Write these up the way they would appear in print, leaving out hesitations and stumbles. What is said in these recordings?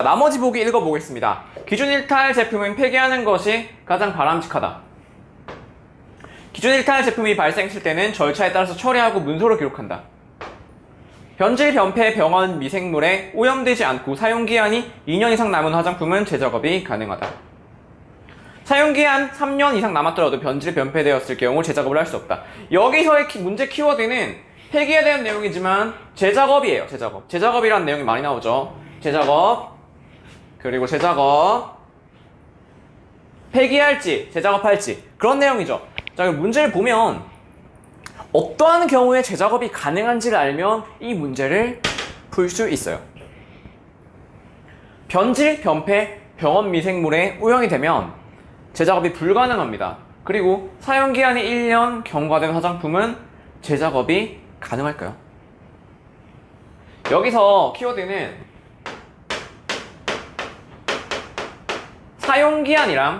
나머지 보기 읽어보겠습니다. 기준 일탈 제품은 폐기하는 것이 가장 바람직하다. 기준 일탈 제품이 발생했을 때는 절차에 따라서 처리하고 문서로 기록한다. 변질, 변폐, 병원, 미생물에 오염되지 않고 사용기한이 2년 이상 남은 화장품은 재작업이 가능하다. 사용기한 3년 이상 남았더라도 변질, 변폐되었을 경우 재작업을 할 수 없다. 여기서의 문제 키워드는 폐기에 대한 내용이지만 재작업이에요. 재작업이라는 내용이 많이 나오죠. 재작업, 그리고 재작업, 폐기할지 재작업할지 그런 내용이죠. 자, 문제를 보면 어떠한 경우에 재작업이 가능한지를 알면 이 문제를 풀 수 있어요. 변질, 변폐, 병원 미생물에 오염이 되면 재작업이 불가능합니다. 그리고 사용기한이 1년 경과된 화장품은 재작업이 가능할까요? 여기서 키워드는 사용기한이랑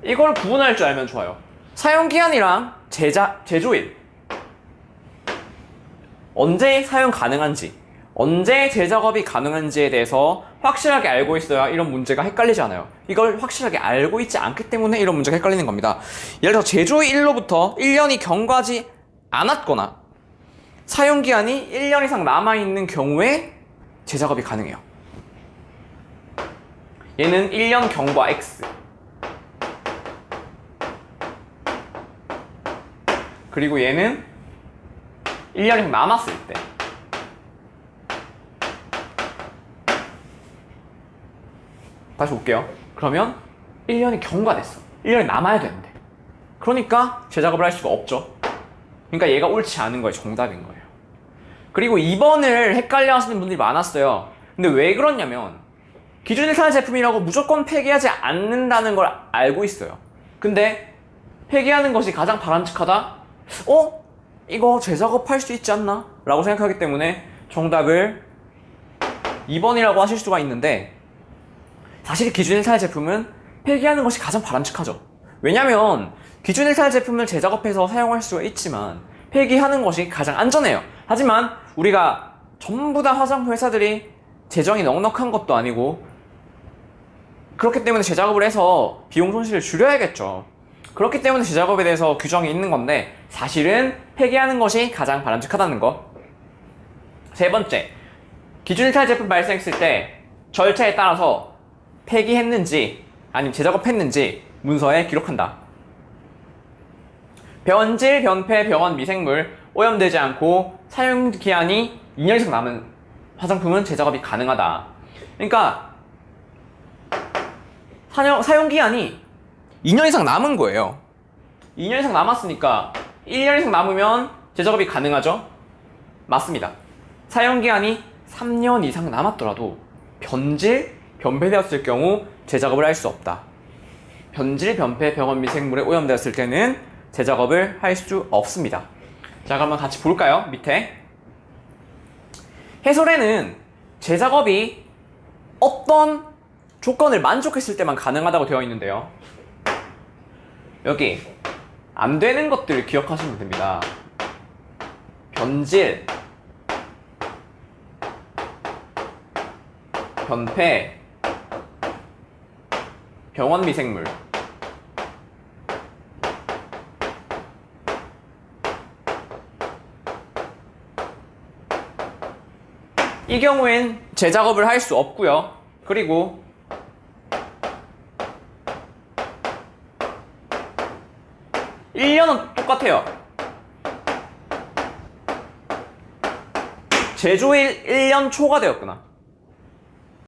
이걸 구분할 줄 알면 좋아요. 사용기한이랑 제조일, 언제 사용 가능한지, 언제 재작업이 가능한지에 대해서 확실하게 알고 있어야 이런 문제가 헷갈리지 않아요. 이걸 확실하게 알고 있지 않기 때문에 이런 문제가 헷갈리는 겁니다. 예를 들어서 제조일로부터 1년이 경과하지 않았거나 사용기한이 1년 이상 남아있는 경우에 재작업이 가능해요. 얘는 1년 경과 X, 그리고 얘는 1년 이상 남았을 때, 다시 볼게요. 그러면 1년이 경과됐어. 1년이 남아야 되는데, 그러니까 재작업을 할 수가 없죠. 그러니까 얘가 옳지 않은 거예요. 정답인 거예요. 그리고 2번을 헷갈려 하시는 분들이 많았어요. 근데 왜 그러냐면 기준 일탈 제품이라고 무조건 폐기하지 않는다는 걸 알고 있어요. 근데 폐기하는 것이 가장 바람직하다? 이거 재작업할 수 있지 않나? 라고 생각하기 때문에 정답을 2번이라고 하실 수가 있는데, 사실 기준 일탈 제품은 폐기하는 것이 가장 바람직하죠. 왜냐면 기준 일탈 제품을 재작업해서 사용할 수가 있지만 폐기하는 것이 가장 안전해요. 하지만 우리가 전부 다 화장품 회사들이 재정이 넉넉한 것도 아니고, 그렇기 때문에 재작업을 해서 비용 손실을 줄여야겠죠. 그렇기 때문에 재작업에 대해서 규정이 있는 건데, 사실은 폐기하는 것이 가장 바람직하다는 거. 세 번째, 기준 일탈 제품 발생했을 때 절차에 따라서 폐기했는지 아니면 재작업했는지 문서에 기록한다. 변질, 변폐, 병원, 미생물, 오염되지 않고 사용기한이 2년 이상 남은 화장품은 재작업이 가능하다. 그러니까 사용기한이 2년 이상 남은 거예요. 2년 이상 남았으니까 1년 이상 남으면 재작업이 가능하죠? 맞습니다. 사용기한이 3년 이상 남았더라도 변질, 변폐되었을 경우 재작업을 할 수 없다. 변질, 변폐, 병원 미생물에 오염되었을 때는 재작업을 할 수 없습니다. 자, 그러면 같이 볼까요? 밑에 해설에는 재작업이 어떤 조건을 만족했을 때만 가능하다고 되어 있는데요, 여기 안 되는 것들을 기억하시면 됩니다. 변질, 변폐, 병원 미생물, 이 경우엔 재작업을 할 수 없고요. 그리고 (1년은) 똑같아요. 제조일 1년 초가 되었구나.